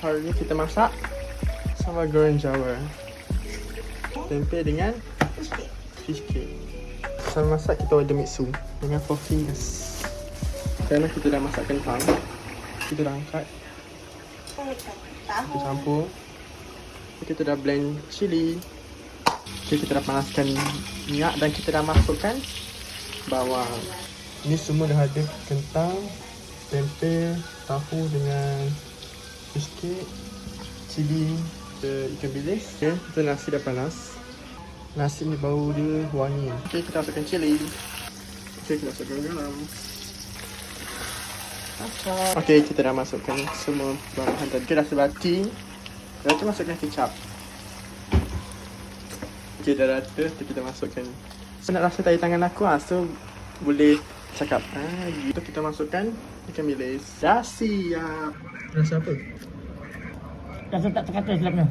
Hari ni kita masak sambal goreng Jawa. Tempe dengan fish cake. Sama masak kita ada mixu dengan 4 fingers. Kerana kita dah masak kentang, kita dah angkat, kita campur. Kita dah blend cili. Okay, kita dah panaskan minyak dan kita dah masukkan bawang. Ni semua dah ada kentang, tempe, tahu dengan fish cake, cili, ikan bilis. Okay, kita nasi dah panas. Nasi ni bau dia wangi. Okay, kita masukkan cili. Okay, kita masukkan garam. Okay, kita dah masukkan semua bahan tadi. Okay, dah sebati. Lepas tu masukkan kecap. Okay, dah rata. Kita masukkan. So, nak rasa tadi tangan aku lah. So, boleh cakap. Gitu kita masukkan ikan bilis. Dah siap. Rasa apa? Rasa tak terkata silapnya.